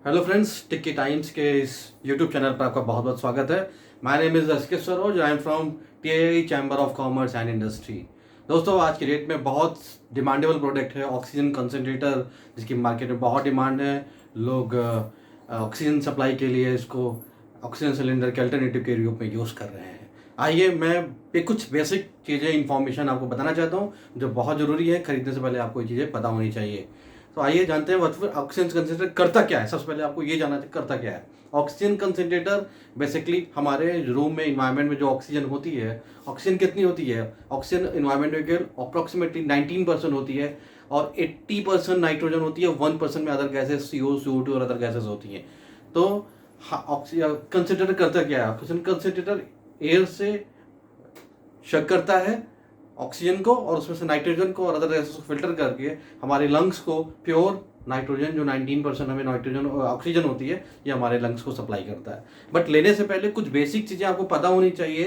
Hello friends, टिक्की times के इस YouTube channel पर आपका बहुत बहुत स्वागत है। My name is Askit Saroj, I am from TII chamber of commerce and industry. दोस्तों, आज की डेट में बहुत डिमांडेबल प्रोडक्ट है ऑक्सीजन कंसनट्रेटर, जिसकी मार्केट में बहुत डिमांड है। लोग ऑक्सीजन सप्लाई के लिए इसको ऑक्सीजन सिलेंडर के अल्टरनेटिव के रूप में यूज़ कर रहे हैं। आइए मैं कुछ बेसिक चीज़ें इन्फॉर्मेशन आपको बताना चाहता हूँ जो बहुत ज़रूरी है। खरीदने से पहले आपको ये चीज़ें पता होनी चाहिए। तो आइए जानते हैं ऑक्सीजन कंसनट्रेटर करता क्या है। सबसे पहले आपको ये जानना चाहिए करता क्या है। ऑक्सीजन कंसनट्रेटर बेसिकली हमारे रूम में इन्वायरमेंट में जो ऑक्सीजन होती है, ऑक्सीजन कितनी होती है? ऑक्सीजन इन्वायरमेंट में अप्रॉक्सीमेटली 19% होती है और 80% नाइट्रोजन होती है, 1% में अदर गैसेस CO2 और अदर गैसेस होती हैं। तो ऑक्सीजन कंसनट्रेटर करता क्या है? ऑक्सीजन कंसनट्रेटर एयर से शक करता है ऑक्सीजन को और उसमें से नाइट्रोजन को और अदर गैसेस को फिल्टर करके हमारे लंग्स को प्योर नाइट्रोजन, जो 19% हमें नाइट्रोजन ऑक्सीजन होती है, ये हमारे लंग्स को सप्लाई करता है। बट लेने से पहले कुछ बेसिक चीज़ें आपको पता होनी चाहिए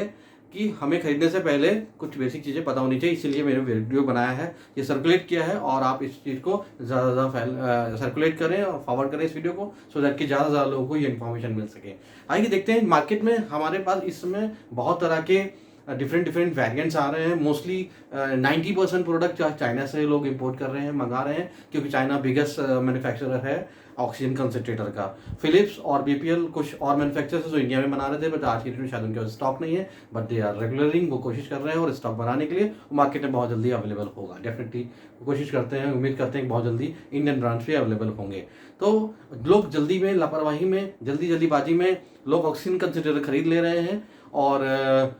कि हमें खरीदने से पहले कुछ बेसिक चीज़ें पता होनी चाहिए। इसीलिए मैंने वीडियो बनाया है, ये सर्कुलेट किया है और आप इस चीज़ को ज़्यादा ज़्यादा सर्कुलेट करें और फॉरवर्ड करें इस वीडियो को, सो दैट कि ज़्यादा से ज़्यादा लोगों को ये इन्फॉर्मेशन मिल सके। आइए देखते हैं, मार्केट में हमारे पास इस समय बहुत तरह के डिफरेंट वेरिएंट्स आ रहे हैं। मोस्टली 90% प्रोडक्ट चाइना से लोग इंपोर्ट कर रहे हैं, मंगा रहे हैं, क्योंकि चाइना बिगेस्ट मैन्युफैक्चरर है ऑक्सीजन कंसनट्रेटर का। फिलिप्स और BPL कुछ और मैन्युफैक्चरर्स जो इंडिया में बना रहे थे, बट आज की डेट में शायद उनके पास स्टॉक नहीं है, बट दे आर रेगुलरिंग, वो कोशिश कर रहे हैं और स्टॉक बनाने के लिए मार्केट में बहुत जल्दी अवेलेबल होगा। डेफिनेटली कोशिश करते हैं, उम्मीद करते हैं कि बहुत जल्दी इंडियन ब्रांड्स भी अवेलेबल होंगे। तो लोग जल्दी में, लापरवाही में, जल्दीबाजी में लोग ऑक्सीजन कंसनट्रेटर खरीद ले रहे हैं और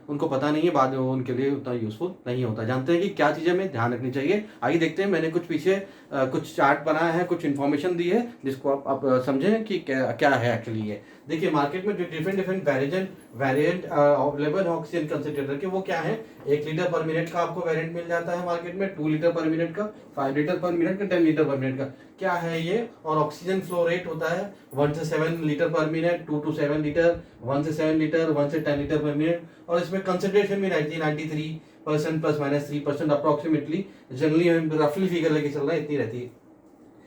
उनको पता नहीं है, बाद में वो उनके लिए उतना यूजफुल नहीं होता। जानते हैं कि क्या चीज़ें हमें ध्यान रखनी चाहिए। आइए देखते हैं, मैंने कुछ पीछे कुछ चार्ट बनाया है, कुछ इन्फॉर्मेशन दी है, जिसको आप समझें कि क्या है एक्चुअली। ये देखिए, मार्केट में जो डिफरेंट वेरिएंट अवेलेबल है ऑक्सीजन कंसनट्रेटर के, वो क्या है। 1 लीटर पर मिनट का आपको वेरिएंट मिल जाता है मार्केट में, 2 लीटर पर मिनट का, 5 लीटर पर मिनट का, 10 लीटर पर मिनट का। क्या है ये? और ऑक्सीजन फ्लो रेट होता है 1 से 7 लीटर पर मिनट, 2 to 7 लीटर, 1 से 7 लीटर, 1 से 10 लीटर पर मिनट। और इसमें कंसंट्रेशन भी रहती है 93% ±3% अप्रॉक्सीमेटली। जनरली हम रफली फिगर लेके चल रहे हैं, इतनी रहती है।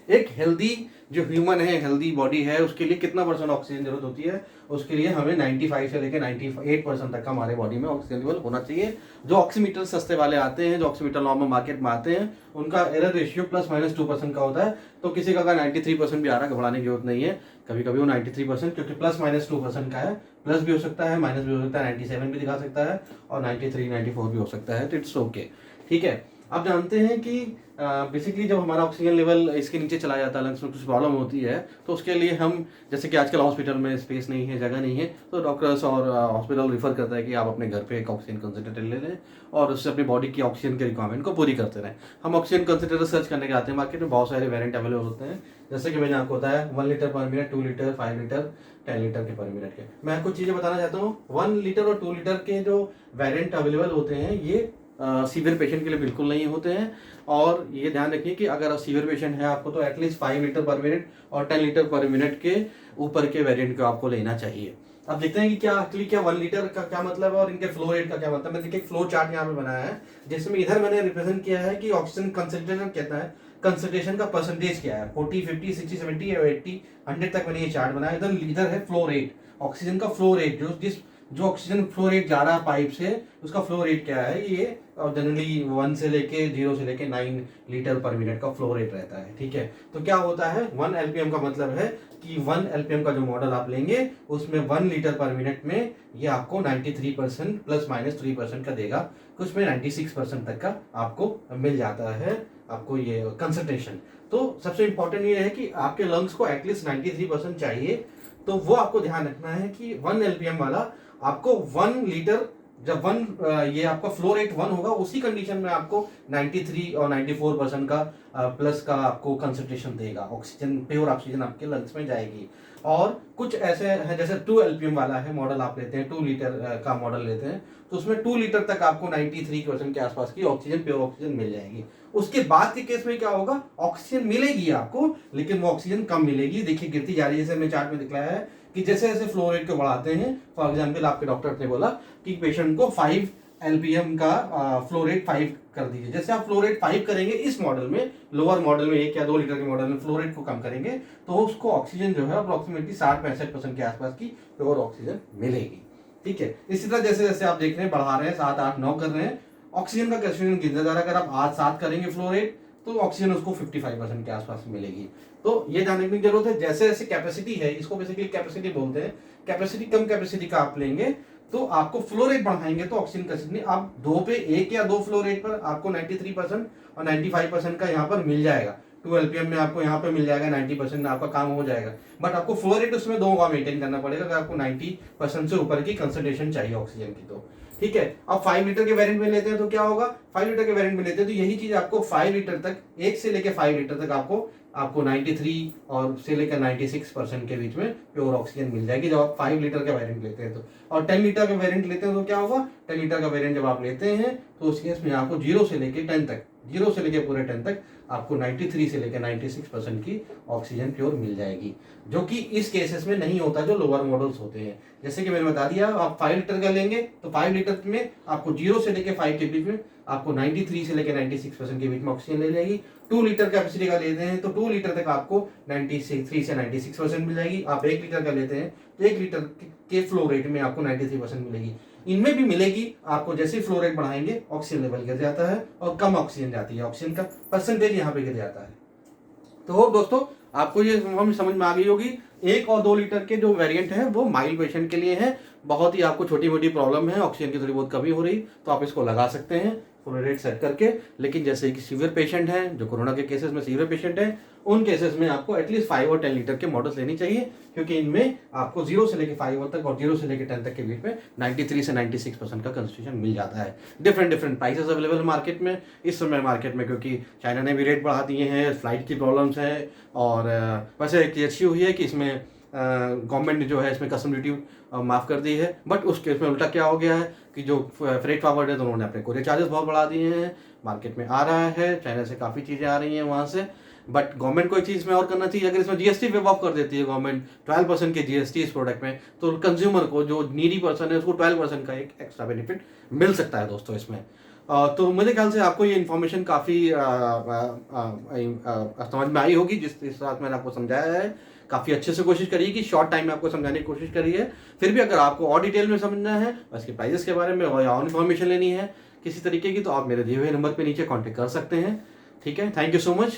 एक हेल्दी जो ह्यूमन है, हेल्दी बॉडी है, उसके लिए कितना परसेंट ऑक्सीजन जरूरत होती है? उसके लिए हमें 95 से लेकर 98% तक का हमारे बॉडी में ऑक्सीजन लेवल होना चाहिए। जो ऑक्सीमीटर सस्ते वाले आते हैं, जो ऑक्सीमीटर नॉर्मल मार्केट में आते हैं, उनका एरर रेशियो ±2% का होता है। तो किसी का अगर 93% भी आ रहा है, घबराने की जरूरत नहीं है। कभी कभी वो 93%, क्योंकि ±2% का है, प्लस भी हो सकता है, माइनस भी हो सकता है, 97 भी दिखा सकता है और 93 94 भी हो सकता है। तो इट्स ओके, ठीक है। आप जानते हैं कि बेसिकली जब हमारा ऑक्सीजन लेवल इसके नीचे चला जाता है, लंग्स में कुछ प्रॉब्लम होती है, तो उसके लिए हम, जैसे कि आजकल हॉस्पिटल में स्पेस नहीं है, जगह नहीं है, तो डॉक्टर्स और हॉस्पिटल रिफर करता है कि आप अपने घर पे एक ऑक्सीजन कंसनट्रेटर ले लें और उससे अपनी बॉडी की ऑक्सीजन की रिक्वायरमेंट को पूरी करते रहें। हम ऑक्सीजन कंसनट्रेटर सर्च करने के आते हैं, मार्केट में बहुत सारे वेरिएंट अवेलेबल होते हैं। जैसे कि मैंने आपको बताया 1 लीटर पर मिनट, 2 लीटर, 5 लीटर, 10 लीटर के पर मिनट के। मैं कुछ चीज़ें बताना चाहता हूँ। 1 लीटर और 2 लीटर के जो वेरिएंट अवेलेबल होते हैं, ये सीवियर पेशेंट के लिए बिल्कुल नहीं होते हैं। और ये ध्यान रखिए कि अगर सीवियर पेशेंट है आपको, तो एटलीस्ट 5 लीटर पर मिनट और 10 लीटर पर मिनट के ऊपर के वेरिएंट को आपको लेना चाहिए। अब देखते हैं कि क्या एक्चुअली क्या 1 लीटर का क्या मतलब है और इनके फ्लो रेट का क्या मतलब है। मैं देखिए, एक फ्लो चार्ट यहाँ पे बनाया है, जिसमें इधर मैंने रिप्रेजेंट किया है कि ऑक्सीजन कंसंट्रेशन कहता है, कंसंट्रेशन का परसेंटेज क्या है, 40, 50, 60, 70 या 80, 100 तक मैंने ये चार्ट बनाया। इधर है फ्लो रेट, ऑक्सीजन का फ्लो रेट, जो ऑक्सीजन फ्लो रेट जा रहा है पाइप से, उसका फ्लो रेट क्या है। ये जनरली 1 से लेके 0 से लेके 9 लीटर पर मिनट का फ्लो रेट रहता है, ठीक है। तो क्या होता है, 1 LPM का मतलब है कि 1 LPM का जो मॉडल आप लेंगे, उसमें 1 लीटर पर मिनट में ये आपको 93% ±3% का देगा। कुछ में 96% तक का आपको मिल जाता है, आपको ये कंसंट्रेशन। तो सबसे इंपॉर्टेंट ये है कि आपके लंग्स को एटलीस्ट 93% चाहिए। तो वो आपको ध्यान रखना है कि 1 LPM वाला आपको 1 लीटर, जब 1 ये आपका फ्लो रेट 1 होगा, उसी कंडीशन में आपको 93 और 94% का प्लस का आपको कंसंट्रेशन देगा। ऑक्सीजन, प्योर ऑक्सीजन आपके लंग्स में जाएगी। और कुछ ऐसे हैं, जैसे 2 LPM वाला है मॉडल, आप लेते हैं 2 लीटर का मॉडल लेते हैं, तो उसमें 2 लीटर तक आपको 93% के आसपास की ऑक्सीजन, प्योर ऑक्सीजन मिल जाएगी। उसके बाद के केस में क्या होगा, ऑक्सीजन मिलेगी आपको, लेकिन वो ऑक्सीजन कम मिलेगी। देखिए, गिरती जा रही है, जैसे मैंने चार्ट में दिखाया है कि जैसे जैसे फ्लो रेट को बढ़ाते हैं, फॉर एग्जांपल आपके डॉक्टर ने बोला कि पेशेंट को 5 LPM का फ्लो रेट 5 कर दीजिए। जैसे आप फ्लो रेट 5 करेंगे इस मॉडल में, लोअर मॉडल में 1 या 2 लीटर के मॉडल में फ्लो रेट को कम करेंगे तो उसको ऑक्सीजन जो है अप्रोक्सीमेटली 60-65% के आसपास की प्योर ऑक्सीजन मिलेगी। ठीक है, इसी तरह जैसे जैसे आप देख रहे हैं बढ़ा रहे हैं, 7, 8, 9 कर रहे हैं, ऑक्सीजन का कंसंट्रेशन गिरता जा रहा है। अगर आप आज 7 करेंगे फ्लो रेट तो ऑक्सीजन उसको 55% के आसपास मिलेगी। तो ये जानने की जरूरत है। जैसे जैसे कैपेसिटी है, इसको बेसिकली कैपेसिटी बोलते हैं, कैपेसिटी कम कैपेसिटी का आप लेंगे तो आपको फ्लो रेट बढ़ाएंगे तो ऑक्सीजन कैपेसिटी आप 2 पे 1 या 2 फ्लो रेट पर आपको 93% और 95% का यहाँ पर मिल जाएगा। 2 LPM में आपको यहाँ पे मिल जाएगा 90% में आपका काम हो जाएगा। बट आपको फ्लो रेट उसमें 2 का मेंटेन करना पड़ेगा अगर आपको 90% से ऊपर की कंसंट्रेशन चाहिए ऑक्सीजन की तो। ठीक है, अब 5 लीटर के वेरिएंट में लेते हैं तो क्या होगा, 5 लीटर के वेरिएंट में लेते हैं तो यही चीज आपको 5 लीटर तक, 1 से लेकर 5 लीटर तक आपको 93 और से लेकर 96% के बीच में प्योर ऑक्सीजन मिल जाएगी जब आप 5 लीटर का वेरिएंट लेते हैं तो। और 10 लीटर का वेरिएंट लेते हैं तो क्या होगा, 10 लीटर का वेरिएंट जब आप लेते हैं तो उस केस में आपको 0 से लेकर 10 तक, 0 से लेकर पूरे 10 तक आपको 93 से लेकर 96% की ऑक्सीजन प्योर मिल जाएगी, जो कि इस केसेस में नहीं होता जो लोअर मॉडल्स होते हैं। जैसे कि मैंने बता दिया, आप 5 लीटर का लेंगे तो 5 लीटर में आपको 0 से लेकर 5 के बीच में आपको 93 से लेकर 96% के बीच में ऑक्सीजन ले जाएगी। 2 लीटर कैपेसिटी का लेते हैं तो 2 लीटर तक आपको 93 से 96% मिल जाएगी। आप 1 लीटर का लेते हैं तो 1 लीटर के फ्लो रेट में आपको 93% मिलेगी। इनमें भी मिलेगी आपको, जैसे फ्लो रेट बढ़ाएंगे ऑक्सीजन लेवल गिर जाता है और कम ऑक्सीजन जाती है, ऑक्सीजन का परसेंटेज यहाँ पे गिर जाता है। तो दोस्तों आपको ये समझ में आ गई होगी। 1 और 2 लीटर के जो वेरिएंट है वो माइल्ड पेशेंट के लिए है। बहुत ही आपको छोटी मोटी प्रॉब्लम है, ऑक्सीजन की थोड़ी बहुत कमी हो रही तो आप इसको लगा सकते हैं फ्लो रेट सेट करके। लेकिन जैसे कि सीवियर पेशेंट हैं, जो कोरोना के केसेस में सीवियर पेशेंट हैं, उन केसेस में आपको एटलीस्ट 5 और 10 लीटर के मॉडल्स लेनी चाहिए, क्योंकि इनमें आपको 0 से लेकर 5 तक और 0 से लेकर 10 तक के बीच में 93 से 96% का कंसंट्रेशन मिल जाता है। डिफरेंट प्राइसेस अवेलेबल मार्केट में इस समय मार्केट में, क्योंकि चाइना ने भी रेट बढ़ा दिए हैं, फ्लाइट की प्रॉब्लम्स है। और वैसे एक अच्छी हुई है कि इसमें गवर्नमेंट ने जो है इसमें कस्टम ड्यूटी माफ़ कर दी है। बट उस केस में उल्टा क्या हो गया है कि जो फ्रेट फॉरवर्ड है तो उन्होंने अपने कोरियर चार्जेस बहुत बढ़ा दिए हैं। मार्केट में आ रहा है, चाइना से काफ़ी चीज़ें आ रही हैं वहाँ से। बट गवर्नमेंट को एक चीज़ में और करना चाहिए, अगर इसमें GST वेव ऑफ कर देती है गवर्नमेंट 12% के GST इस प्रोडक्ट में, तो कंज्यूमर को, जो नीडी पर्सन है, उसको 12% का एक एक्स्ट्रा बेनिफिट मिल सकता है दोस्तों इसमें। तो मेरे ख्याल से आपको ये इन्फॉर्मेशन काफ़ी समझ में आई होगी, जिस हिसाब मैंने आपको समझाया है। काफ़ी अच्छे से कोशिश करिए कि शॉर्ट टाइम में आपको समझाने की कोशिश करिए। फिर भी अगर आपको और डिटेल में समझना है, उसके प्राइजेस के बारे में और इन्फॉर्मेशन लेनी है किसी तरीके की, तो आप मेरे दिए हुए नंबर पे नीचे कांटेक्ट कर सकते हैं। ठीक है, थैंक यू सो मच।